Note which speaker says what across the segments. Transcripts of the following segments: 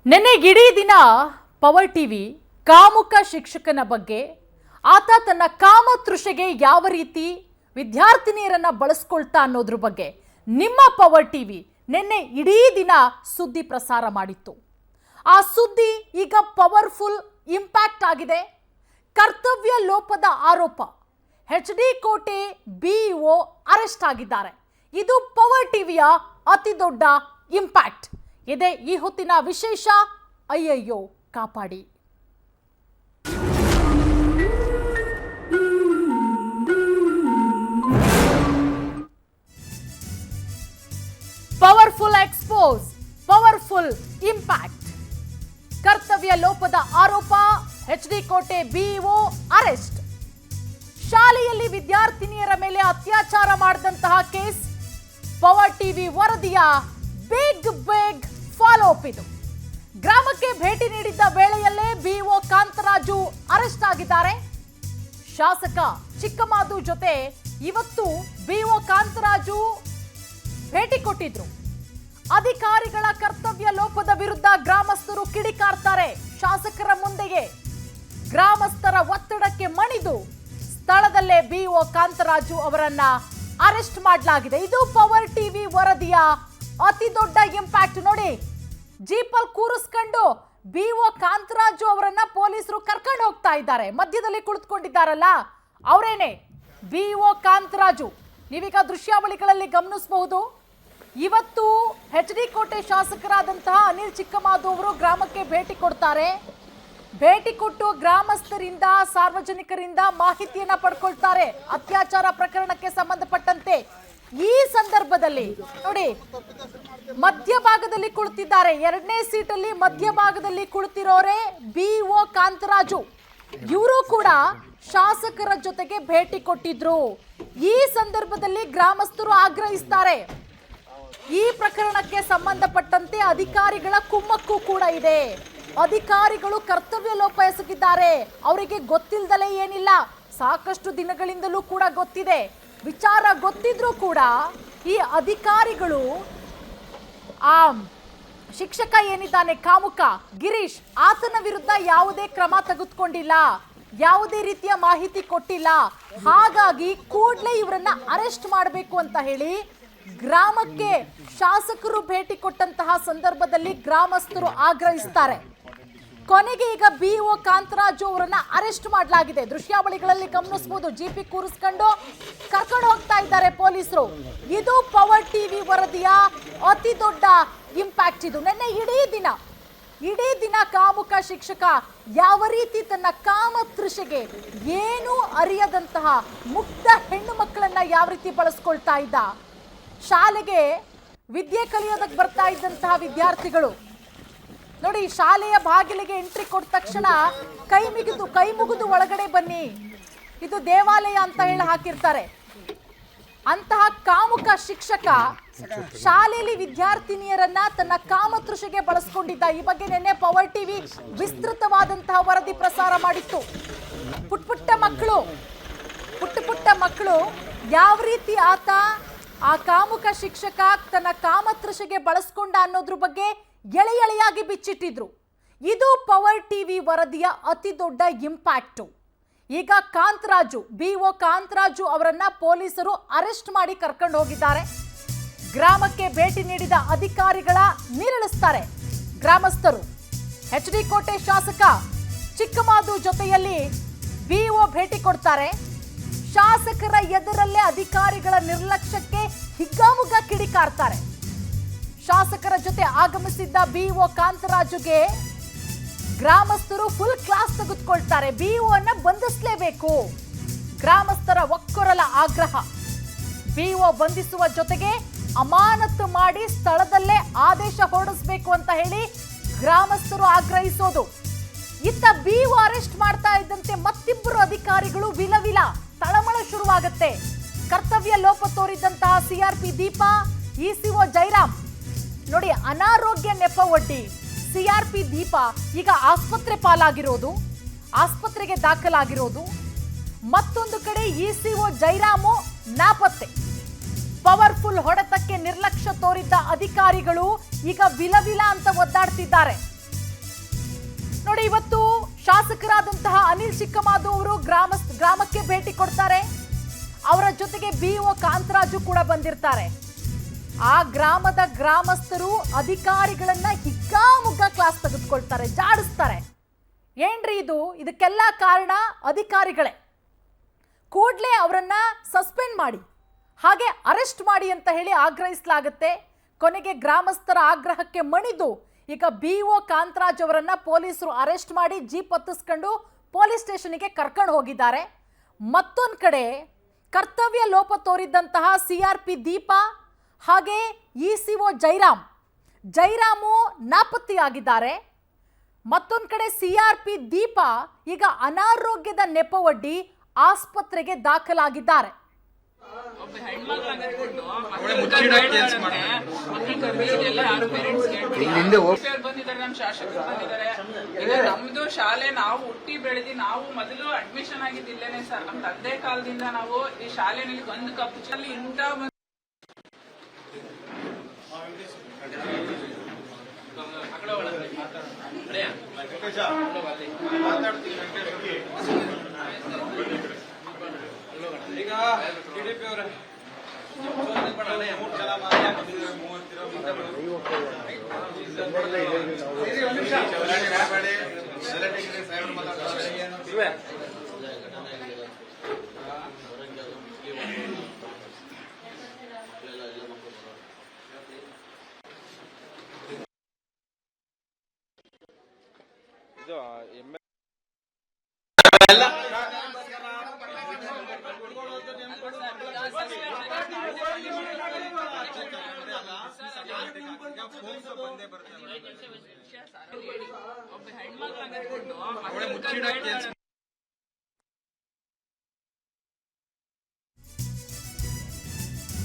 Speaker 1: ನಿನ್ನೆ ಇಡೀ ದಿನ ಪವರ್ ಟಿವಿ ಕಾಮುಕ ಶಿಕ್ಷಕನ ಬಗ್ಗೆ ಆತ ತನ್ನ ಕಾಮತೃಷೆಗೆ ಯಾವ ರೀತಿ ವಿದ್ಯಾರ್ಥಿನಿಯರನ್ನ ಬಳಸ್ಕೊಳ್ತಾ ಅನ್ನೋದ್ರ ಬಗ್ಗೆ ನಿಮ್ಮ ಪವರ್ ಟಿವಿ ನಿನ್ನೆ ಇಡೀ ದಿನ ಸುದ್ದಿ ಪ್ರಸಾರ ಮಾಡಿತ್ತು. ಆ ಸುದ್ದಿ ಈಗ ಪವರ್ಫುಲ್ ಇಂಪ್ಯಾಕ್ಟ್ ಆಗಿದೆ. ಕರ್ತವ್ಯ ಲೋಪದ ಆರೋಪ HD ಕೋಟೆ BEO ಅರೆಸ್ಟ್ ಆಗಿದ್ದಾರೆ. ಇದು ಪವರ್ ಟಿವಿಯ ಅತಿ ದೊಡ್ಡ ಇಂಪ್ಯಾಕ್ಟ್. ಇದೇ ಈ ಹೊತ್ತಿನ ವಿಶೇಷ. ಅಯ್ಯಯ್ಯೋ ಕಾಪಾಡಿ. Powerful expose, powerful impact. ಕರ್ತವ್ಯ ಲೋಪದ ಆರೋಪ, HD ಕೋಟೆ BEO ಅರೆಸ್ಟ್. ಶಾಲೆಯಲ್ಲಿ ವಿದ್ಯಾರ್ಥಿನಿಯರ ಮೇಲೆ ಅತ್ಯಾಚಾರ ಮಾಡಿದಂತಹ ಕೇಸ್ ಪವರ್ ಟಿವಿ ವರದಿಯ ಬಿಗ್ ಫಾಲೋ ಅಪ್. ಇದು ಗ್ರಾಮಕ್ಕೆ ಭೇಟಿ ನೀಡಿದ್ದ ವೇಳೆಯಲ್ಲೇ BEO ಕಾಂತರಾಜು ಅರೆಸ್ಟ್ ಆಗಿದ್ದಾರೆ. ಶಾಸಕ ಚಿಕ್ಕಮಾದು ಜೊತೆ ಇವತ್ತು BEO ಕಾಂತರಾಜು ಭೇಟಿ ಕೊಟ್ಟಿದ್ರು. ಅಧಿಕಾರಿಗಳ ಕರ್ತವ್ಯ ಲೋಪದ ವಿರುದ್ಧ ಗ್ರಾಮಸ್ಥರು ಕಿಡಿಕಾರ್ತಾರೆ. ಶಾಸಕರ ಮುಂದೆಯೇ ಗ್ರಾಮಸ್ಥರ ಒತ್ತಡಕ್ಕೆ ಮಣಿದು ಸ್ಥಳದಲ್ಲೇ BEO ಕಾಂತರಾಜು ಅವರನ್ನ ಅರೆಸ್ಟ್ ಮಾಡಲಾಗಿದೆ. ಇದು ಪವರ್ ಟಿವಿ ವರದಿಯ ಅತಿ ದೊಡ್ಡ ಇಂಪ್ಯಾಕ್ಟ್. ನೋಡಿ, ಜೀಪಲ್ ಕೂರಿಸ್ಕೊಂಡು BEO ಕಾಂತರಾಜು ಅವರನ್ನ ಪೊಲೀಸರು ಕರ್ಕೊಂಡು ಹೋಗ್ತಾ ಇದ್ದಾರೆ. ಮಧ್ಯದಲ್ಲಿ ಕುಳಿತುಕೊಂಡಿದ್ದಾರಲ್ಲ ಅವರೇನೆ BEO ಕಾಂತರಾಜು. ನೀವೀಗ ದೃಶ್ಯಾವಳಿಗಳಲ್ಲಿ ಗಮನಿಸಬಹುದು. ಇವತ್ತು HD ಕೋಟೆ ಶಾಸಕರಾದಂತಹ ಅನಿಲ್ ಚಿಕ್ಕಮಾದು ಅವರು ಗ್ರಾಮಕ್ಕೆ ಭೇಟಿ ಕೊಡ್ತಾರೆ. ಭೇಟಿ ಕೊಟ್ಟು ಗ್ರಾಮಸ್ಥರಿಂದ, ಸಾರ್ವಜನಿಕರಿಂದ ಮಾಹಿತಿಯನ್ನ ಪಡ್ಕೊಳ್ತಾರೆ ಅತ್ಯಾಚಾರ ಪ್ರಕರಣಕ್ಕೆ ಸಂಬಂಧಪಟ್ಟಂತೆ. ಈ ಸಂದರ್ಭದಲ್ಲಿ ನೋಡಿ, ಮಧ್ಯಭಾಗದಲ್ಲಿ ಕುಳಿತಿದ್ದಾರೆ. 2ನೇ ಸೀಟಲ್ಲಿ ಮಧ್ಯಭಾಗದಲ್ಲಿ ಕುಳಿತಿರೋರೆ BEO ಕಾಂತರಾಜು. ಇವರು ಕೂಡ ಶಾಸಕರ ಜೊತೆಗೆ ಭೇಟಿ ಕೊಟ್ಟಿದ್ರು. ಈ ಸಂದರ್ಭದಲ್ಲಿ ಗ್ರಾಮಸ್ಥರು ಆಗ್ರಹಿಸ್ತಾರೆ. ಈ ಪ್ರಕರಣಕ್ಕೆ ಸಂಬಂಧಪಟ್ಟಂತೆ ಅಧಿಕಾರಿಗಳ ಕುಮ್ಮಕ್ಕು ಕೂಡ ಇದೆ. ಅಧಿಕಾರಿಗಳು ಕರ್ತವ್ಯ ಲೋಪ ಎಸಗಿದ್ದಾರೆ. ಅವರಿಗೆ ಗೊತ್ತಿಲ್ಲದಲೇ ಏನಿಲ್ಲ, ಸಾಕಷ್ಟು ದಿನಗಳಿಂದಲೂ ಕೂಡ ಗೊತ್ತಿದೆ. ವಿಚಾರ ಗೊತ್ತಿದ್ರೂ ಕೂಡ ಈ ಅಧಿಕಾರಿಗಳು ಆ ಶಿಕ್ಷಕ ಏನಿದ್ದಾನೆ ಕಾಮುಕ ಗಿರೀಶ್, ಆತನ ವಿರುದ್ಧ ಯಾವುದೇ ಕ್ರಮ ತೆಗೆದುಕೊಂಡಿಲ್ಲ, ಯಾವುದೇ ರೀತಿಯ ಮಾಹಿತಿ ಕೊಟ್ಟಿಲ್ಲ. ಹಾಗಾಗಿ ಕೂಡಲೇ ಇವರನ್ನ ಅರೆಸ್ಟ್ ಮಾಡಬೇಕು ಅಂತ ಹೇಳಿ ಗ್ರಾಮಕ್ಕೆ ಶಾಸಕರು ಭೇಟಿ ಕೊಟ್ಟಂತಹ ಸಂದರ್ಭದಲ್ಲಿ ಗ್ರಾಮಸ್ಥರು ಆಗ್ರಹಿಸ್ತಾರೆ. ಕೊನೆಗೆ ಈಗ BEO ಕಾಂತರಾಜು ಅವರನ್ನ ಅರೆಸ್ಟ್ ಮಾಡಲಾಗಿದೆ. ದೃಶ್ಯಾವಳಿಗಳಲ್ಲಿ ಗಮನಿಸಬಹುದು. ಜೀಪಿ ಕೂರಿಸ್ಕೊಂಡು ಕರ್ಕೊಂಡು ಹೋಗ್ತಾ ಇದ್ದಾರೆ ಪೊಲೀಸರು. ಇದು ಪವರ್ ಟಿವಿ ವರದಿಯ ಅತಿ ದೊಡ್ಡ ಇಂಪ್ಯಾಕ್ಟ್. ಇದು ನಿನ್ನೆ ಇಡೀ ದಿನ ಕಾಮುಕ ಶಿಕ್ಷಕ ಯಾವ ರೀತಿ ತನ್ನ ಕಾಮತೃಷೆಗೆ ಏನೂ ಅರಿಯದಂತಹ ಮುಗ್ಧ ಹೆಣ್ಣು ಮಕ್ಕಳನ್ನ ಯಾವ ರೀತಿ ಬಳಸ್ಕೊಳ್ತಾ ಇದ್ದ. ಶಾಲೆಗೆ ವಿದ್ಯೆ ಕಲಿಯೋದಕ್ಕೆ ಬರ್ತಾ ಇದ್ದಂತಹ ವಿದ್ಯಾರ್ಥಿಗಳು ನೋಡಿ, ಶಾಲೆಯ ಬಾಗಿಲಿಗೆ ಎಂಟ್ರಿ ಕೊಟ್ಟ ತಕ್ಷಣ ಕೈ ಮುಗಿದು ಒಳಗಡೆ ಬನ್ನಿ, ಇದು ದೇವಾಲಯ ಅಂತ ಹೇಳಿ ಹಾಕಿರ್ತಾರೆ. ಅಂತಹ ಕಾಮುಕ ಶಿಕ್ಷಕ ಶಾಲೆಯಲ್ಲಿ ವಿದ್ಯಾರ್ಥಿನಿಯರನ್ನ ತನ್ನ ಕಾಮತೃಷೆಗೆ ಬಳಸ್ಕೊಂಡಿದ್ದ. ಈ ಬಗ್ಗೆ ನಿನ್ನೆ ಪವರ್ ಟಿವಿ ವಿಸ್ತೃತವಾದಂತಹ ವರದಿ ಪ್ರಸಾರ ಮಾಡಿತ್ತು. ಪುಟ್ಟ ಮಕ್ಕಳು ಯಾವ ರೀತಿ ಆತ ಆ ಕಾಮುಕ ಶಿಕ್ಷಕ ತನ್ನ ಕಾಮತೃಷೆಗೆ ಬಳಸ್ಕೊಂಡ ಅನ್ನೋದ್ರ ಬಗ್ಗೆ ಎಳೆಯಾಗಿ ಬಿಚ್ಚಿಟ್ಟಿದ್ರು. ಇದು ಪವರ್ ಟಿವಿ ವರದಿಯ ಅತಿ ದೊಡ್ಡ ಇಂಪ್ಯಾಕ್ಟ್. ಈಗ BEO ಕಾಂತರಾಜು ಅವರನ್ನ ಪೊಲೀಸರು ಅರೆಸ್ಟ್ ಮಾಡಿ ಕರ್ಕೊಂಡು ಹೋಗಿದ್ದಾರೆ. ಗ್ರಾಮಕ್ಕೆ ಭೇಟಿ ನೀಡಿದ ಅಧಿಕಾರಿಗಳ ನೀರಳಿಸ್ತಾರೆ ಗ್ರಾಮಸ್ಥರು. HD ಕೋಟೆ ಶಾಸಕ ಚಿಕ್ಕಮಾದು ಜೊತೆಯಲ್ಲಿ BEO ಭೇಟಿ ಕೊಡ್ತಾರೆ. ಶಾಸಕರ ಎದುರಲ್ಲೇ ಅಧಿಕಾರಿಗಳ ನಿರ್ಲಕ್ಷ್ಯಕ್ಕೆ ಹಿಗ್ಗಾಮುಗ್ಗ ಕಿಡಿಕಾರ್ತಾರೆ. ಶಾಸಕರ ಜೊತೆ ಆಗಮಿಸಿದ್ದ BEO ಕಾಂತರಾಜುಗೆ ಗ್ರಾಮಸ್ಥರು ಫುಲ್ ಕ್ಲಾಸ್ ತೆಗೆದುಕೊಳ್ತಾರೆ. BEO ಅನ್ನ ಬಂಧಿಸಲೇಬೇಕು. ಗ್ರಾಮಸ್ಥರ ಒಕ್ಕೊರಲ ಆಗ್ರಹ. BEO ಬಂಧಿಸುವ ಜೊತೆಗೆ ಅಮಾನತು ಮಾಡಿ ಸ್ಥಳದಲ್ಲೇ ಆದೇಶ ಹೊರಡಿಸಬೇಕು ಅಂತ ಹೇಳಿ ಗ್ರಾಮಸ್ಥರು ಆಗ್ರಹಿಸೋದು. ಇತ್ತ BEO ಅರೆಸ್ಟ್ ಮಾಡ್ತಾ ಇದ್ದಂತೆ ಮತ್ತಿಬ್ಬರು ಅಧಿಕಾರಿಗಳು ವಿಲವಿಲ ತಳಮಳ ಶುರುವಾಗುತ್ತೆ. ಕರ್ತವ್ಯ ಲೋಪ ತೋರಿದಂತಹ CRP ದೀಪಾ, ECO ಜೈರಾಮ್ ನೋಡಿ, ಅನಾರೋಗ್ಯ ನೆಪ ಒಡ್ಡಿ CRP ದೀಪಾ ಈಗ ಆಸ್ಪತ್ರೆ ಪಾಲಾಗಿರೋದು, ಆಸ್ಪತ್ರೆಗೆ ದಾಖಲಾಗಿರೋದು. ಮತ್ತೊಂದು ಕಡೆ ECO ಜೈರಾಮು ನಾಪತ್ತೆ. ಪವರ್ಫುಲ್ ಹೊಡೆತಕ್ಕೆ ನಿರ್ಲಕ್ಷ್ಯ ತೋರಿದ್ದ ಅಧಿಕಾರಿಗಳು ಈಗ ವಿಲವಿಲ ಅಂತ ಒದ್ದಾಡ್ತಿದ್ದಾರೆ. ನೋಡಿ, ಇವತ್ತು ಶಾಸಕರಾದಂತಹ ಅನಿಲ್ ಚಿಕ್ಕಮಾದು ಅವರು ಗ್ರಾಮಕ್ಕೆ ಭೇಟಿ ಕೊಡ್ತಾರೆ. ಅವರ ಜೊತೆಗೆ ಬಿಒ ಕಾಂತರಾಜು ಕೂಡ ಬಂದಿರ್ತಾರೆ. ಆ ಗ್ರಾಮದ ಗ್ರಾಮಸ್ಥರು ಅಧಿಕಾರಿಗಳನ್ನ ಹಿಗ್ಗಾಮುಗ್ಗಾ ಕ್ಲಾಸ್ ತೆಗೆದುಕೊಳ್ತಾರೆ, ಜಾಡಿಸ್ತಾರೆ. ಏನ್ರಿ ಇದಕ್ಕೆಲ್ಲ ಕಾರಣ ಅಧಿಕಾರಿಗಳೇ. ಕೂಡಲೇ ಅವರನ್ನ ಸಸ್ಪೆಂಡ್ ಮಾಡಿ, ಹಾಗೆ ಅರೆಸ್ಟ್ ಮಾಡಿ ಅಂತ ಹೇಳಿ ಆಗ್ರಹಿಸಲಾಗುತ್ತೆ. ಕೊನೆಗೆ ಗ್ರಾಮಸ್ಥರ ಆಗ್ರಹಕ್ಕೆ ಮಣಿದು ಈಗ ಬಿಒ ಕಾಂತರಾಜ್ ಅವರನ್ನ ಪೊಲೀಸರು ಅರೆಸ್ಟ್ ಮಾಡಿ ಜೀಪ್ ಹತ್ತಿಸ್ಕೊಂಡು ಪೊಲೀಸ್ ಸ್ಟೇಷನ್ಗೆ ಕರ್ಕೊಂಡು ಹೋಗಿದ್ದಾರೆ. ಮತ್ತೊಂದು ಕಡೆ ಕರ್ತವ್ಯ ಲೋಪ ತೋರಿದ್ದಂತಹ ಸಿಆರ್ಪಿ ದೀಪಾ ಹಾಗೆ ಇಸಿಒ ಜೈರಾಮು ನಾಪತ್ತೆಯಾಗಿದ್ದಾರೆ. ಮತ್ತೊಂದು ಕಡೆ ಸಿಆರ್ಪಿ ದೀಪಾ ಈಗ ಅನಾರೋಗ್ಯದ ನೆಪವೊಡ್ಡಿ ಆಸ್ಪತ್ರೆಗೆ ದಾಖಲಾಗಿದ್ದಾರೆ.
Speaker 2: ನಮ್ದು ಶಾಲೆ ನಾವು ಹುಟ್ಟಿ ಬೆಳೆದಿ ನಾವು ಮೊದಲು ಅಡ್ಮಿಷನ್ ಆಗಿದ್ದಿಲ್ಲೇನೆ ಸರ್. ನಮ್ ತಂದೆ ಕಾಲದಿಂದ ನಾವು ಈ ಶಾಲೆನಲ್ಲಿ ಒಂದು ಕಪ್ಪು ಇಂಥ ಈಗ ಟಿಡಿಪಿ ಅವರ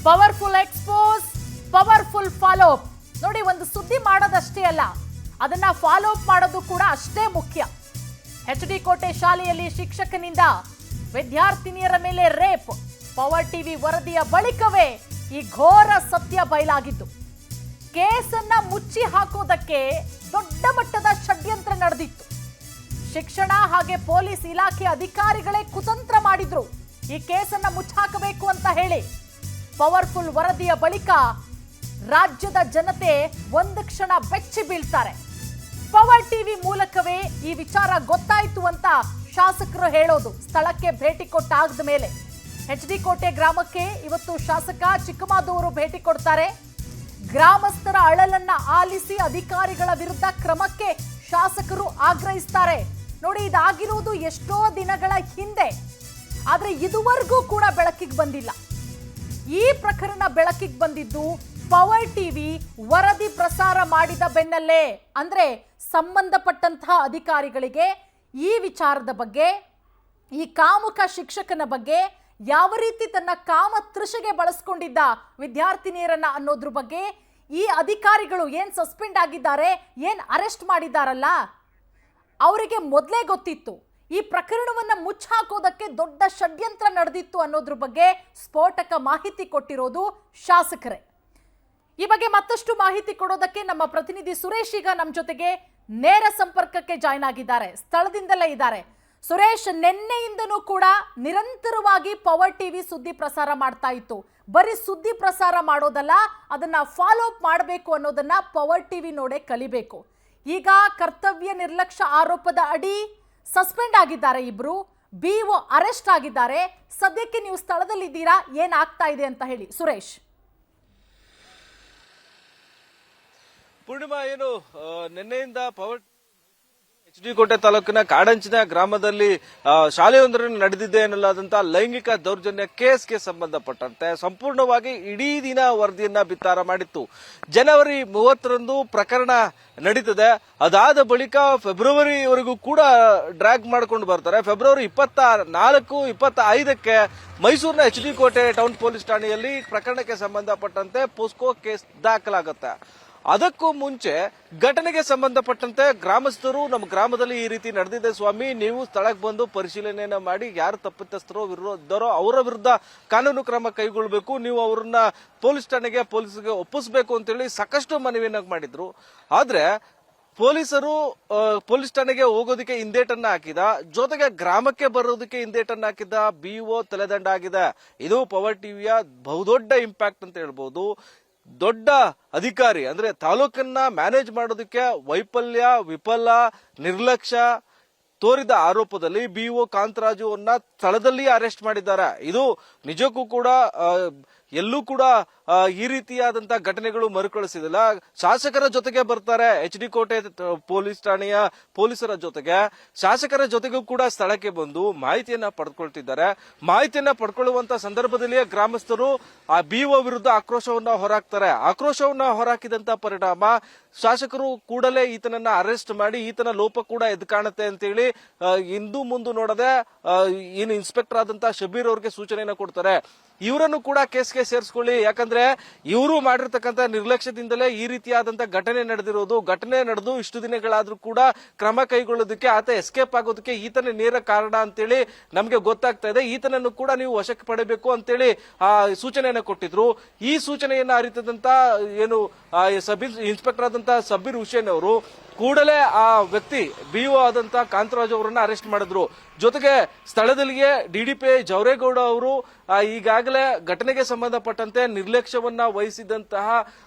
Speaker 1: powerful expose, powerful follow up. ನೋಡಿ, ಒಂದು ಸುದ್ದಿ ಮಾಡೋದಷ್ಟೇ ಅಲ್ಲ, ಅದನ್ನ ಫಾಲೋ ಅಪ್ ಮಾಡೋದು ಕೂಡ ಅಷ್ಟೇ ಮುಖ್ಯ. ಎಚ್ಡಿ ಕೋಟೆ ಶಾಲೆಯಲ್ಲಿ ಶಿಕ್ಷಕನಿಂದ ವಿದ್ಯಾರ್ಥಿನಿಯರ ಮೇಲೆ ರೇಪ್. ಪವರ್ ಟಿವಿ ವರದಿಯ ಬಳಿಕವೇ ಈ ಘೋರ ಸತ್ಯ ಬಯಲಾಗಿದ್ದು. ಕೇಸನ್ನ ಮುಚ್ಚಿ ಹಾಕೋದಕ್ಕೆ ದೊಡ್ಡ ಮಟ್ಟದ ಷಡ್ಯಂತ್ರ ನಡೆದಿತ್ತು. ಶಿಕ್ಷಣ ಹಾಗೆ ಪೊಲೀಸ್ ಇಲಾಖೆ ಅಧಿಕಾರಿಗಳೇ ಕುತಂತ್ರ ಮಾಡಿದ್ರು ಈ ಕೇಸನ್ನ ಮುಚ್ಚಾಕಬೇಕು ಅಂತ ಹೇಳಿ. ಪವರ್ಫುಲ್ ವರದಿಯ ಬಳಿಕ ರಾಜ್ಯದ ಜನತೆ ಒಂದು ಕ್ಷಣ ಬೆಚ್ಚಿ ಬೀಳ್ತಾರೆ. ಪವರ್ ಟಿವಿ ಮೂಲಕವೇ ಈ ವಿಚಾರ ಗೊತ್ತಾಯ್ತು ಅಂತ ಶಾಸಕರು ಹೇಳೋದು. ಸ್ಥಳಕ್ಕೆ ಭೇಟಿ ಕೊಟ್ಟಾದ ಮೇಲೆ ಎಚ್ಡಿ ಕೋಟೆ ಗ್ರಾಮಕ್ಕೆ ಇವತ್ತು ಶಾಸಕ ಚಿಕ್ಕಮಾದು ಅವರು ಭೇಟಿ ಕೊಡ್ತಾರೆ. ಗ್ರಾಮಸ್ಥರ ಅಳಲನ್ನ ಆಲಿಸಿ ಅಧಿಕಾರಿಗಳ ವಿರುದ್ಧ ಕ್ರಮಕ್ಕೆ ಶಾಸಕರು ಆಗ್ರಹಿಸ್ತಾರೆ. ನೋಡಿ, ಇದಾಗಿರುವುದು ಎಷ್ಟೋ ದಿನಗಳ ಹಿಂದೆ, ಆದ್ರೆ ಇದುವರೆಗೂ ಕೂಡ ಬೆಳಕಿಗೆ ಬಂದಿಲ್ಲ. ಈ ಪ್ರಕರಣ ಬೆಳಕಿಗೆ ಬಂದಿದ್ದು ಪವರ್ ಟಿವಿ ವರದಿ ಪ್ರಸಾರ ಮಾಡಿದ ಬೆನ್ನಲ್ಲೇ. ಅಂದ್ರೆ ಸಂಬಂಧಪಟ್ಟಂತಹ ಅಧಿಕಾರಿಗಳಿಗೆ ಈ ವಿಚಾರದ ಬಗ್ಗೆ, ಈ ಕಾಮುಕ ಶಿಕ್ಷಕನ ಬಗ್ಗೆ, ಯಾವ ರೀತಿ ತನ್ನ ಕಾಮ ತೃಷೆಗೆ ಬಳಸ್ಕೊಂಡಿದ್ದ ವಿದ್ಯಾರ್ಥಿನಿಯರನ್ನ ಅನ್ನೋದ್ರ ಬಗ್ಗೆ ಈ ಅಧಿಕಾರಿಗಳು ಏನ್ ಸಸ್ಪೆಂಡ್ ಆಗಿದ್ದಾರೆ, ಏನ್ ಅರೆಸ್ಟ್ ಮಾಡಿದಾರಲ್ಲ, ಅವರಿಗೆ ಮೊದಲೇ ಗೊತ್ತಿತ್ತು. ಈ ಪ್ರಕರಣವನ್ನ ಮುಚ್ಚಾಕೋದಕ್ಕೆ ದೊಡ್ಡ ಷಡ್ಯಂತ್ರ ನಡೆದಿತ್ತು ಅನ್ನೋದ್ರ ಬಗ್ಗೆ ಸ್ಫೋಟಕ ಮಾಹಿತಿ ಕೊಟ್ಟಿರೋದು ಶಾಸಕರೇ. ಈ ಬಗ್ಗೆ ಮತ್ತಷ್ಟು ಮಾಹಿತಿ ಕೊಡೋದಕ್ಕೆ ನಮ್ಮ ಪ್ರತಿನಿಧಿ ಸುರೇಶ್ ಈಗ ನಮ್ಮ ಜೊತೆಗೆ ನೇರ ಸಂಪರ್ಕಕ್ಕೆ ಜಾಯ್ನ್ ಆಗಿದ್ದಾರೆ, ಸ್ಥಳದಿಂದಲೇ ಇದ್ದಾರೆ. ಸುರೇಶ್, ನಿನ್ನೆಯಿಂದನೂ ಕೂಡ ನಿರಂತರವಾಗಿ ಪವರ್ ಟಿವಿ ಸುದ್ದಿ ಪ್ರಸಾರ ಮಾಡ್ತಾ ಇತ್ತು. ಬರೀ ಸುದ್ದಿ ಪ್ರಸಾರ ಮಾಡೋದಲ್ಲ, ಅದನ್ನ ಫಾಲೋ ಅಪ್ ಮಾಡಬೇಕು ಅನ್ನೋದನ್ನ ಪವರ್ ಟಿವಿ ನೋಡೇ ಕಲಿಬೇಕು. ಈಗ ಕರ್ತವ್ಯ ನಿರ್ಲಕ್ಷ್ಯ ಆರೋಪದ ಅಡಿ ಸಸ್ಪೆಂಡ್ ಆಗಿದ್ದಾರೆ ಇಬ್ರು, ಬಿಒ ಅರೆಸ್ಟ್ ಆಗಿದ್ದಾರೆ. ಸದ್ಯಕ್ಕೆ ನೀವು ಸ್ಥಳದಲ್ಲಿದ್ದೀರಾ, ಏನಾಗ್ತಾ ಇದೆ ಅಂತ ಹೇಳಿ ಸುರೇಶ್.
Speaker 3: ಪೂರ್ಣಿಮಾ, ಏನು ನಿನ್ನೆಯಿಂದ ಪವರ್ ಎಚ್ಡಿ ಕೋಟೆ ತಾಲೂಕಿನ ಕಾಡಂಚಿನ ಗ್ರಾಮದಲ್ಲಿ ಶಾಲೆಯೊಂದರಲ್ಲಿ ನಡೆದಿದೆ ಎನ್ನಲಾದಂತಹ ಲೈಂಗಿಕ ದೌರ್ಜನ್ಯ ಕೇಸ್ಗೆ ಸಂಬಂಧಪಟ್ಟಂತೆ ಸಂಪೂರ್ಣವಾಗಿ ಇಡೀ ದಿನ ವರದಿಯನ್ನ ಬಿತ್ತರ ಮಾಡಿತ್ತು. ಜನವರಿ 30ರಂದು ಪ್ರಕರಣ ನಡೀತದೆ. ಅದಾದ ಬಳಿಕ ಫೆಬ್ರವರಿವರೆಗೂ ಕೂಡ ಡ್ರ್ಯಾಗ್ ಮಾಡ್ಕೊಂಡು ಬರ್ತಾರೆ. ಫೆಬ್ರವರಿ 24, 25ಕ್ಕೆ ಮೈಸೂರಿನ ಎಚ್ಡಿ ಕೋಟೆ ಟೌನ್ ಪೊಲೀಸ್ ಠಾಣೆಯಲ್ಲಿ ಪ್ರಕರಣಕ್ಕೆ ಸಂಬಂಧಪಟ್ಟಂತೆ ಪೋಸ್ಕೋ ಕೇಸ್ ದಾಖಲಾಗುತ್ತೆ. ಅದಕ್ಕೂ ಮುಂಚೆ ಘಟನೆಗೆ ಸಂಬಂಧಪಟ್ಟಂತೆ ಗ್ರಾಮಸ್ಥರು ನಮ್ಮ ಗ್ರಾಮದಲ್ಲಿ ಈ ರೀತಿ ನಡೆದಿದೆ ಸ್ವಾಮಿ, ನೀವು ಸ್ಥಳಕ್ಕೆ ಬಂದು ಪರಿಶೀಲನೆಯನ್ನ ಮಾಡಿ ಯಾರು ತಪ್ಪಿತಸ್ಥರೋ ವಿರೋಧರೋ ಅವರ ವಿರುದ್ಧ ಕಾನೂನು ಕ್ರಮ ಕೈಗೊಳ್ಳಬೇಕು, ನೀವು ಅವರನ್ನ ಪೊಲೀಸ್ ಠಾಣೆಗೆ ಪೊಲೀಸ್ಗೆ ಒಪ್ಪಿಸಬೇಕು ಅಂತೇಳಿ ಸಾಕಷ್ಟು ಮನವಿಯನ್ನ ಮಾಡಿದ್ರು. ಆದ್ರೆ ಪೊಲೀಸರು ಪೊಲೀಸ್ ಠಾಣೆಗೆ ಹೋಗೋದಕ್ಕೆ ಹಿಂದೇಟನ್ನ ಹಾಕಿದ, ಜೊತೆಗೆ ಗ್ರಾಮಕ್ಕೆ ಬರೋದಕ್ಕೆ ಹಿಂದೇಟನ್ನ ಹಾಕಿದ ಬಿಒ ತಲೆದಂಡ ಆಗಿದೆ. ಇದು ಪವರ್ ಟಿವಿಯ ಬಹುದೊಡ್ಡ ಇಂಪ್ಯಾಕ್ಟ್ ಅಂತ ಹೇಳ್ಬೋದು. ದೊಡ್ಡ ಅಧಿಕಾರಿ ಅಂದ್ರೆ ತಾಲೂಕನ್ನ ಮ್ಯಾನೇಜ್ ಮಾಡೋದಕ್ಕೆ ವೈಫಲ್ಯ, ವಿಫಲ, ನಿರ್ಲಕ್ಷ್ಯ ತೋರಿದ ಆರೋಪದಲ್ಲಿ ಬಿಒ ಕಾಂತರಾಜು ಅವನ್ನ ಸ್ಥಳದಲ್ಲಿ ಅರೆಸ್ಟ್ ಮಾಡಿದ್ದಾರೆ. ಇದು ನಿಜಕ್ಕೂ ಕೂಡ ಎಲ್ಲೂ ಕೂಡ ಈ ರೀತಿಯಾದಂತ ಘಟನೆಗಳು ಮರುಕಳಿಸಿದಿಲ್ಲ. ಶಾಸಕರ ಜೊತೆಗೆ ಬರ್ತಾರೆ, HD ಕೋಟೆ ಪೊಲೀಸ್ ಠಾಣೆಯ ಪೊಲೀಸರ ಜೊತೆಗೆ, ಶಾಸಕರ ಜೊತೆಗೂ ಕೂಡ ಸ್ಥಳಕ್ಕೆ ಬಂದು ಮಾಹಿತಿಯನ್ನ ಪಡೆದುಕೊಳ್ತಿದ್ದಾರೆ. ಮಾಹಿತಿಯನ್ನ ಪಡ್ಕೊಳ್ಳುವಂತ ಸಂದರ್ಭದಲ್ಲಿಯೇ ಗ್ರಾಮಸ್ಥರು ಆ ಬಿಒ ವಿರುದ್ಧ ಆಕ್ರೋಶವನ್ನ ಹೊರಹಾಕ್ತಾರೆ. ಆಕ್ರೋಶವನ್ನ ಹೊರಹಾಕಿದಂತ ಪರಿಣಾಮ ಶಾಸಕರು ಕೂಡಲೇ ಈತನನ್ನ ಅರೆಸ್ಟ್ ಮಾಡಿ ಈತನ ಲೋಪ ಕೂಡ ಎದ್ದು ಕಾಣುತ್ತೆ ಅಂತೇಳಿ ಇಂದು ಮುಂದೆ ನೋಡದೆ ಏನು ಇನ್ಸ್ಪೆಕ್ಟರ್ ಆದಂತ ಶಬೀರ್ ಅವ್ರಿಗೆ ಸೂಚನೆಯನ್ನ ಕೊಡ್ತಾರೆ. ಇವರನ್ನು ಕೂಡ ಕೇಸ್ಗೆ ಸೇರಿಸ್ಕೊಳ್ಳಿ, ಯಾಕಂದ್ರೆ ಇವರು ಮಾಡಿರ್ತಕ್ಕಂಥ ನಿರ್ಲಕ್ಷ್ಯದಿಂದಲೇ ಈ ರೀತಿಯಾದಂತ ಘಟನೆ ನಡೆದಿರೋದು. ಘಟನೆ ನಡೆದು ಇಷ್ಟು ದಿನಗಳಾದ್ರೂ ಕೂಡ ಕ್ರಮ ಕೈಗೊಳ್ಳೋದಕ್ಕೆ, ಆತ ಎಸ್ಕೇಪ್ ಆಗೋದಕ್ಕೆ ಈತನೇ ನೇರ ಕಾರಣ ಅಂತೇಳಿ ನಮ್ಗೆ ಗೊತ್ತಾಗ್ತಾ ಇದೆ. ಈತನನ್ನು ಕೂಡ ನೀವು ವಶಕ್ಕೆ ಪಡೆಯಬೇಕು ಅಂತೇಳಿ ಸೂಚನೆಯನ್ನ ಕೊಟ್ಟಿದ್ರು. ಈ ಸೂಚನೆಯನ್ನ ಅರಿತದಂತ ಏನು ಇನ್ಸ್ಪೆಕ್ಟರ್ ಆದಂತ ಸಬೀರ್ ಹುಸೇನ್ ಅವರು ಕೂಡಲೇ ಆ ವ್ಯಕ್ತಿ ಬಿಒ ಆದಂತ ಕಾಂತರಾಜ್ ಅವರನ್ನ ಅರೆಸ್ಟ್ ಮಾಡಿದ್ರು. ಜೊತೆಗೆ ಸ್ಥಳದಲ್ಲಿಯೇ ಡಿಡಿಪಿ ಜವರೇಗೌಡ ಅವರು ಈಗಾಗಲೇ ಘಟನೆಗೆ ಸಂಬಂಧಪಟ್ಟಂತೆ ನಿರ್ಲಕ್ಷ್ಯವನ್ನ ವಹಿಸಿದಂತಹ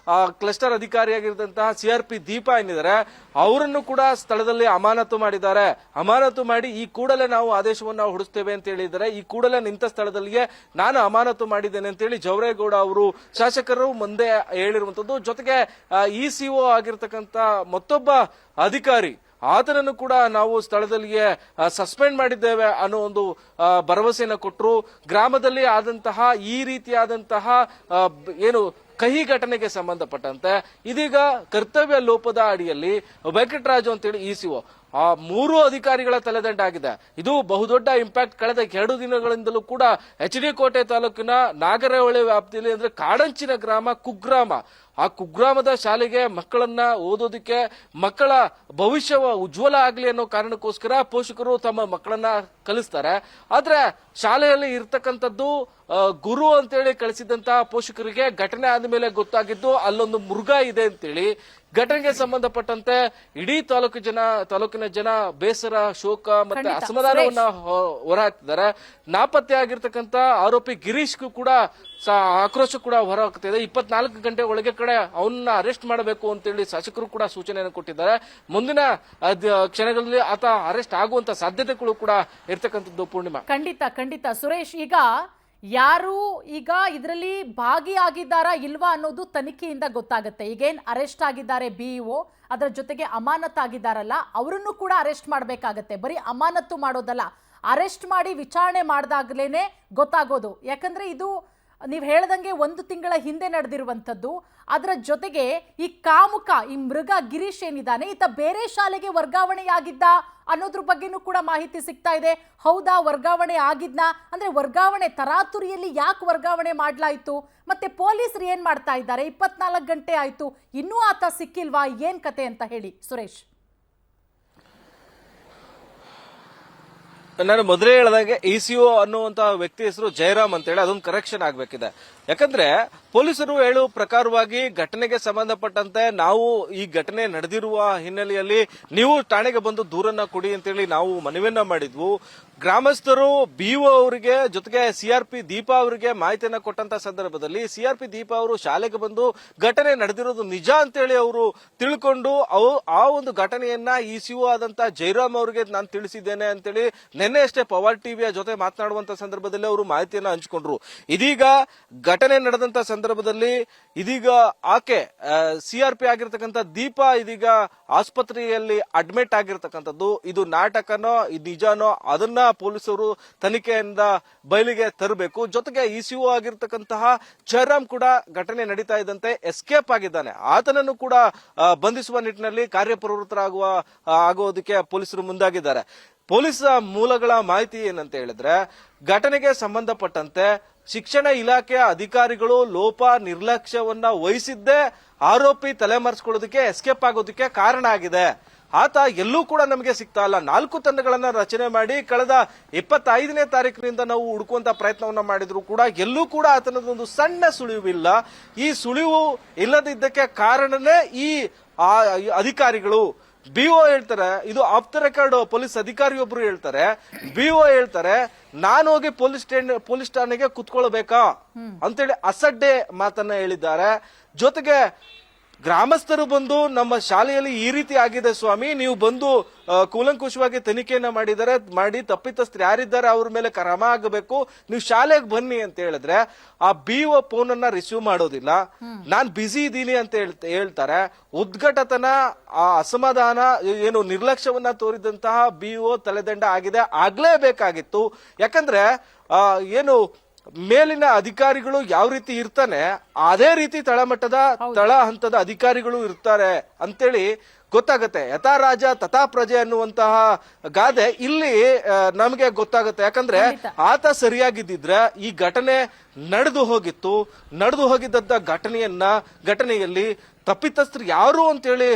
Speaker 3: ಕ್ಲಸ್ಟರ್ ಅಧಿಕಾರಿಯಾಗಿದ್ದಂತಹ CRP ದೀಪಾ ಏನಿದ್ದಾರೆ ಅವರನ್ನು ಕೂಡ ಸ್ಥಳದಲ್ಲಿ ಅಮಾನತು ಮಾಡಿದ್ದಾರೆ. ಅಮಾನತು ಮಾಡಿ ಈ ಕೂಡಲೇ ನಾವು ಆದೇಶವನ್ನ ಹೊರಡಿಸ್ತೇವೆ ಅಂತ ಹೇಳಿದ್ದಾರೆ. ಈ ಕೂಡಲೇ ನಿಂತ ಸ್ಥಳದಲ್ಲಿಯೇ ನಾನು ಅಮಾನತು ಮಾಡಿದ್ದೇನೆ ಅಂತೇಳಿ ಜವರೇಗೌಡ ಅವರು ಶಾಸಕರು ಮುಂದೆ ಹೇಳಿರುವಂತದ್ದು. ಜೊತೆಗೆ ECO ಆಗಿರ್ತಕ್ಕಂಥ ಮತ್ತೊಬ್ಬ ಅಧಿಕಾರಿ ಆತನನ್ನು ಕೂಡ ನಾವು ಸ್ಥಳದಲ್ಲಿಯೇ ಸಸ್ಪೆಂಡ್ ಮಾಡಿದ್ದೇವೆ ಅನ್ನೋ ಒಂದು ಭರವಸೆಯನ್ನು ಕೊಟ್ಟರು. ಗ್ರಾಮದಲ್ಲಿ ಆದಂತಹ ಈ ರೀತಿಯಾದಂತಹ ಏನು ಕಹಿ ಘಟನೆಗೆ ಸಂಬಂಧಪಟ್ಟಂತೆ ಇದೀಗ ಕರ್ತವ್ಯ ಲೋಪದ ಅಡಿಯಲ್ಲಿ ವೆಂಕಟರಾಜು ಅಂತೇಳಿ ECO ಆ 3 ಅಧಿಕಾರಿಗಳ ತಲೆದಂಡ ಆಗಿದೆ. ಇದು ಬಹುದೊಡ್ಡ ಇಂಪ್ಯಾಕ್ಟ್. ಕಳೆದ 2 ದಿನಗಳಿಂದಲೂ ಕೂಡ HD ಕೋಟೆ ತಾಲೂಕಿನ ನಾಗರಹೊಳೆ ವ್ಯಾಪ್ತಿಯಲ್ಲಿ ಅಂದ್ರೆ ಕಾಡಂಚಿನ ಗ್ರಾಮ, ಕುಗ್ರಾಮ, ಆ ಕುಗ್ರಾಮದ ಶಾಲೆಗೆ ಮಕ್ಕಳನ್ನ ಓದೋದಕ್ಕೆ, ಮಕ್ಕಳ ಭವಿಷ್ಯ ಉಜ್ವಲ ಆಗ್ಲಿ ಅನ್ನೋ ಕಾರಣಕ್ಕೋಸ್ಕರ ಪೋಷಕರು ತಮ್ಮ ಮಕ್ಕಳನ್ನ ಕಲಿಸ್ತಾರೆ. ಆದ್ರೆ ಶಾಲೆಯಲ್ಲಿ ಇರ್ತಕ್ಕಂಥದ್ದು ಗುರು ಅಂತೇಳಿ ಕಳಿಸಿದಂತ ಪೋಷಕರಿಗೆ ಘಟನೆ ಆದ್ಮೇಲೆ ಗೊತ್ತಾಗಿದ್ದು ಅಲ್ಲೊಂದು ಮೃಗ ಇದೆ ಅಂತೇಳಿ ಘಟನೆಗೆ ಸಂಬಂಧಪಟ್ಟಂತೆ ಇಡೀ ತಾಲೂಕಿನ ಜನ ಬೇಸರ, ಶೋಕ ಮತ್ತೆ ಅಸಮಾಧಾನವನ್ನ ಹೊರಹಾಕ್ತಿದ್ದಾರೆ. ನಾಪತ್ತೆ ಆಗಿರ್ತಕ್ಕಂಥ ಆರೋಪಿ ಗಿರೀಶ್ಗೂ ಕೂಡ ಆಕ್ರೋಶ ಕೂಡ ಹೊರಹಾಕ್ತಿದೆ. 24 ಗಂಟೆ ಒಳಗೆ ಕಡೆ ಅವನ್ನ ಅರೆಸ್ಟ್ ಮಾಡಬೇಕು ಅಂತೇಳಿ ಶಾಸಕರು ಕೂಡ ಸೂಚನೆಯನ್ನು ಕೊಟ್ಟಿದ್ದಾರೆ. ಮುಂದಿನ ಕ್ಷಣಗಳಲ್ಲಿ ಆತ ಅರೆಸ್ಟ್ ಆಗುವಂತ ಸಾಧ್ಯತೆಗಳು ಕೂಡ ಇರ್ತಕ್ಕಂಥದ್ದು. ಪೂರ್ಣಿಮಾ,
Speaker 1: ಖಂಡಿತ ಸುರೇಶ್, ಯಾರು ಈಗ ಇದರಲ್ಲಿ ಭಾಗಿಯಾಗಿದ್ದಾರಾ ಇಲ್ವಾ ಅನ್ನೋದು ತನಿಖೆಯಿಂದ ಗೊತ್ತಾಗುತ್ತೆ. ಈಗೇನ್ ಅರೆಸ್ಟ್ ಆಗಿದ್ದಾರೆ BEO, ಅದರ ಜೊತೆಗೆ ಅಮಾನತಾಗಿದ್ದಾರಲ್ಲ ಅವರನ್ನು ಕೂಡ ಅರೆಸ್ಟ್ ಮಾಡಬೇಕಾಗತ್ತೆ. ಬರೀ ಅಮಾನತು ಮಾಡೋದಲ್ಲ, ಅರೆಸ್ಟ್ ಮಾಡಿ ವಿಚಾರಣೆ ಮಾಡಿದಾಗಲೇನೆ ಗೊತ್ತಾಗೋದು. ಯಾಕಂದ್ರೆ ಇದು ನೀವು ಹೇಳ್ದಂಗೆ 1 ತಿಂಗಳ ಹಿಂದೆ ನಡೆದಿರುವಂಥದ್ದು. ಅದರ ಜೊತೆಗೆ ಈ ಕಾಮುಕ, ಈ ಮೃಗ ಗಿರೀಶ್ ಏನಿದ್ದಾನೆ ಈತ ಬೇರೆ ಶಾಲೆಗೆ ವರ್ಗಾವಣೆಯಾಗಿದ್ದ ಅನ್ನೋದ್ರ ಬಗ್ಗೆನೂ ಕೂಡ ಮಾಹಿತಿ ಸಿಗ್ತಾ ಇದೆ. ಹೌದಾ, ವರ್ಗಾವಣೆ ಆಗಿದ್ನಾ? ಅಂದ್ರೆ ವರ್ಗಾವಣೆ ತರಾತುರಿಯಲ್ಲಿ ಯಾಕೆ ವರ್ಗಾವಣೆ ಮಾಡ್ಲಾಯ್ತು? ಮತ್ತೆ ಪೊಲೀಸರು ಏನ್ ಮಾಡ್ತಾ ಇದ್ದಾರೆ? 24 ಗಂಟೆ ಆಯ್ತು, ಇನ್ನೂ ಆತ ಸಿಕ್ಕಿಲ್ವಾ? ಏನ್ ಕತೆ ಅಂತ ಹೇಳಿ ಸುರೇಶ್.
Speaker 3: ನಾನು ಮೊದಲೇ ಹೇಳಿದಾಗೆ ECO ಅನ್ನುವಂತ ವ್ಯಕ್ತಿ ಹೆಸರು ಜಯರಾಮ್ ಅಂತೇಳಿ ಅದೊಂದು ಕರೆಕ್ಷನ್ ಆಗ್ಬೇಕಿದೆ. ಯಾಕಂದ್ರೆ ಪೊಲೀಸರು ಹೇಳುವ ಪ್ರಕಾರವಾಗಿ ಘಟನೆಗೆ ಸಂಬಂಧಪಟ್ಟಂತೆ ನಾವು ಈ ಘಟನೆ ನಡೆದಿರುವ ಹಿನ್ನೆಲೆಯಲ್ಲಿ ನೀವು ಠಾಣೆಗೆ ಬಂದು ದೂರನ್ನ ಕೊಡಿ ಅಂತೇಳಿ ನಾವು ಮನವಿಯನ್ನ ಮಾಡಿದ್ವು. ಗ್ರಾಮಸ್ಥರು BO ಅವರಿಗೆ ಜೊತೆಗೆ CRP ದೀಪಾ ಅವರಿಗೆ ಮಾಹಿತಿಯನ್ನ ಕೊಟ್ಟಂತ ಸಂದರ್ಭದಲ್ಲಿ CRP ದೀಪಾ ಅವರು ಶಾಲೆಗೆ ಬಂದು ಘಟನೆ ನಡೆದಿರೋದು ನಿಜ ಅಂತೇಳಿ ಅವರು ತಿಳ್ಕೊಂಡು ಆ ಒಂದು ಘಟನೆಯನ್ನ ECO ಆದಂತ ಜಯರಾಮ್ ಅವರಿಗೆ ನಾನು ತಿಳಿಸಿದ್ದೇನೆ ಅಂತೇಳಿ ನಿನ್ನೆ ಅಷ್ಟೇ ಪವರ್ ಟಿವಿಯ ಜೊತೆ ಮಾತನಾಡುವಂತ ಸಂದರ್ಭದಲ್ಲಿ ಅವರು ಮಾಹಿತಿಯನ್ನ ಹಂಚಿಕೊಂಡ್ರು. ಇದೀಗ ಘಟನೆ ನಡೆದಂತ ಸಂದರ್ಭದಲ್ಲಿ ಇದೀಗ ಆಕೆ CRP ಆಗಿರ್ತಕ್ಕಂಥ ದೀಪಾ ಇದೀಗ ಆಸ್ಪತ್ರೆಯಲ್ಲಿ ಅಡ್ಮಿಟ್ ಆಗಿರ್ತಕ್ಕಂಥದ್ದು. ಇದು ನಾಟಕನೋ ಇದು ನಿಜಾನೋ ಅದನ್ನ ಪೊಲೀಸರು ತನಿಖೆಯಿಂದ ಬಯಲಿಗೆ ತರಬೇಕು. ಜೊತೆಗೆ ECO ಆಗಿರ್ತಕ್ಕಂತಹ ಜಯರಾಮ್ ಕೂಡ ಘಟನೆ ನಡೀತಾ ಇದ್ದಂತೆ ಎಸ್ಕೇಪ್ ಆಗಿದ್ದಾನೆ. ಆತನನ್ನು ಕೂಡ ಬಂಧಿಸುವ ನಿಟ್ಟಿನಲ್ಲಿ ಆಗೋದಕ್ಕೆ ಪೊಲೀಸರು ಮುಂದಾಗಿದ್ದಾರೆ. ಪೊಲೀಸ್ ಮೂಲಗಳ ಮಾಹಿತಿ ಏನಂತ ಹೇಳಿದ್ರೆ ಘಟನೆಗೆ ಸಂಬಂಧಪಟ್ಟಂತೆ ಶಿಕ್ಷಣ ಇಲಾಖೆಯ ಅಧಿಕಾರಿಗಳು ಲೋಪ ನಿರ್ಲಕ್ಷ್ಯವನ್ನ ವಹಿಸಿದ್ದೇ ಆರೋಪಿ ತಲೆಮರೆಸಿಕೊಳ್ಳೋದಕ್ಕೆ ಎಸ್ಕೇಪ್ ಆಗೋದಕ್ಕೆ ಕಾರಣ ಆಗಿದೆ. ಆತ ಎಲ್ಲೂ ಕೂಡ ನಮಗೆ ಸಿಗ್ತಾ ಇಲ್ಲ. 4 ತಂಡಗಳನ್ನ ರಚನೆ ಮಾಡಿ ಕಳೆದ 25ನೇ ತಾರೀಕಿನಿಂದ ನಾವು ಹುಡುಕುವಂತ ಪ್ರಯತ್ನವನ್ನ ಮಾಡಿದ್ರು ಕೂಡ ಎಲ್ಲೂ ಕೂಡ ಆತನದೊಂದು ಸಣ್ಣ ಸುಳಿವಿಲ್ಲ. ಈ ಸುಳಿವು ಇಲ್ಲದಿದ್ದಕ್ಕೆ ಕಾರಣನೇ ಈ ಅಧಿಕಾರಿಗಳು BO ಹೇಳ್ತಾರೆ, ಇದು ಆಫ್ ದ ರೆಕಾರ್ಡ್ ಪೊಲೀಸ್ ಅಧಿಕಾರಿಯೊಬ್ರು ಹೇಳ್ತಾರೆ, BO ಹೇಳ್ತಾರೆ ನಾನು ಹೋಗಿ ಪೊಲೀಸ್ ಠಾಣೆಗೆ ಕುತ್ಕೊಳ್ಬೇಕಾ ಅಂತೇಳಿ ಅಸಡ್ಡೆ ಮಾತನ್ನ ಹೇಳಿದ್ದಾರೆ. ಜೊತೆಗೆ ಗ್ರಾಮಸ್ಥರು ಬಂದು ನಮ್ಮ ಶಾಲೆಯಲ್ಲಿ ಈ ರೀತಿ ಆಗಿದೆ ಸ್ವಾಮಿ, ನೀವು ಬಂದು ಕೂಲಂಕುಷವಾಗಿ ತನಿಖೆಯನ್ನ ಮಾಡಿ ತಪ್ಪಿತಸ್ಥರು ಯಾರಿದ್ದಾರೆ ಅವ್ರ ಮೇಲೆ ಕ್ರಮ ಆಗಬೇಕು, ನೀವು ಶಾಲೆಗೆ ಬನ್ನಿ ಅಂತ ಹೇಳಿದ್ರೆ ಆ BO ಫೋನ್ ಅನ್ನ ರಿಸೀವ್ ಮಾಡೋದಿಲ್ಲ, ನಾನ್ ಬಿಸಿ ಇದ್ದೀನಿ ಅಂತ ಹೇಳ್ತಾರೆ. ಉದ್ಘಟತನ, ಆ ಅಸಮಾಧಾನ, ಏನು ನಿರ್ಲಕ್ಷ್ಯವನ್ನ ತೋರಿದಂತಹ BO ತಲೆದಂಡ ಆಗಿದೆ, ಆಗ್ಲೇಬೇಕಾಗಿತ್ತು. ಯಾಕಂದ್ರೆ ಏನು ಮೇಲಿನ ಅಧಿಕಾರಿಗಳು ಯಾವ ರೀತಿ ಇರ್ತಾನೆ ಅದೇ ರೀತಿ ತಳ ಹಂತದ ಅಧಿಕಾರಿಗಳು ಇರ್ತಾರೆ ಅಂತೇಳಿ ಗೊತ್ತಾಗತ್ತೆ. ಯಥಾ ರಾಜ ತಥಾ ಪ್ರಜೆ ಅನ್ನುವಂತಹ ಗಾದೆ ಇಲ್ಲಿ ನಮಗೆ ಗೊತ್ತಾಗುತ್ತೆ. ಯಾಕಂದ್ರೆ ಆತ ಸರಿಯಾಗಿದ್ದಿದ್ರೆ ಈ ಘಟನೆ ನಡೆದು ಹೋಗಿದ್ದಂತ ಘಟನೆಯಲ್ಲಿ ತಪ್ಪಿತಸ್ಥರು ಯಾರು ಅಂತೇಳಿ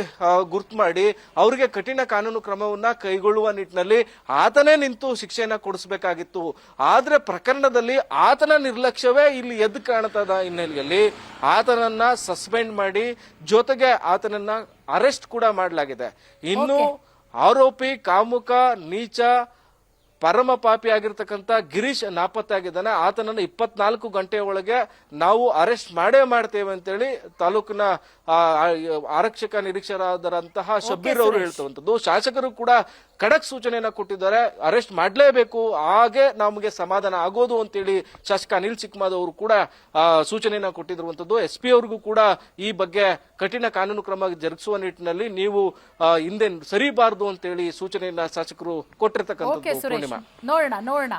Speaker 3: ಗುರ್ತು ಮಾಡಿ ಅವರಿಗೆ ಕಠಿಣ ಕಾನೂನು ಕ್ರಮವನ್ನ ಕೈಗೊಳ್ಳುವ ನಿಟ್ಟಿನಲ್ಲಿ ಆತನೇ ನಿಂತು ಶಿಕ್ಷೆಯನ್ನ ಕೊಡಿಸಬೇಕಾಗಿತ್ತು. ಆದ್ರೆ ಪ್ರಕರಣದಲ್ಲಿ ಆತನ ನಿರ್ಲಕ್ಷ್ಯವೇ ಇಲ್ಲಿ ಎದ್ದು ಕಾಣತದ ಹಿನ್ನೆಲೆಯಲ್ಲಿ ಆತನನ್ನ ಸಸ್ಪೆಂಡ್ ಮಾಡಿ ಜೊತೆಗೆ ಆತನನ್ನ ಅರೆಸ್ಟ್ ಕೂಡ ಮಾಡಲಾಗಿದೆ. ಇನ್ನು ಆರೋಪಿ ಕಾಮುಕ ನೀಚ ಪರಮ ಪಾಪಿ ಆಗಿರ್ತಕ್ಕಂಥ ಗಿರೀಶ್ ನಾಪತ್ತೆ ಆಗಿದ್ದಾನೆ. ಆತನನ್ನು 24 ಗಂಟೆಯ ಒಳಗೆ ನಾವು ಅರೆಸ್ಟ್ ಮಾಡ್ತೇವೆ ಅಂತೇಳಿ ತಾಲೂಕಿನ ಆರಕ್ಷಕ ನಿರೀಕ್ಷಕರಾದಂತಹ ಶಬ್ಬೀರ್ ಅವರು ಹೇಳ್ತವಂಥದ್ದು. ಶಾಸಕರು ಕೂಡ ಖಡಕ್ ಸೂಚನೆಯನ್ನ ಕೊಟ್ಟಿದ್ದಾರೆ, ಅರೆಸ್ಟ್ ಮಾಡಲೇಬೇಕು, ಹಾಗೆ ನಮಗೆ ಸಮಾಧಾನ ಆಗೋದು ಅಂತೇಳಿ ಶಾಸಕ ಅನಿಲ್ ಚಿಕ್ಮಾದ್ ಅವರು ಕೂಡ ಸೂಚನೆಯನ್ನ ಕೊಟ್ಟಿರುವಂತದ್ದು. SP ಅವ್ರಿಗೂ ಕೂಡ ಈ ಬಗ್ಗೆ ಕಠಿಣ ಕಾನೂನು ಕ್ರಮ ಜರುಗಿಸುವ ನಿಟ್ಟಿನಲ್ಲಿ ನೀವು ಹಿಂದೆ ಸರಿಬಾರದು ಅಂತೇಳಿ ಸೂಚನೆಯನ್ನ ಶಾಸಕರು ಕೊಟ್ಟಿರ್ತಕ್ಕಂಥದ್ದು.
Speaker 1: ನೋಡೋಣ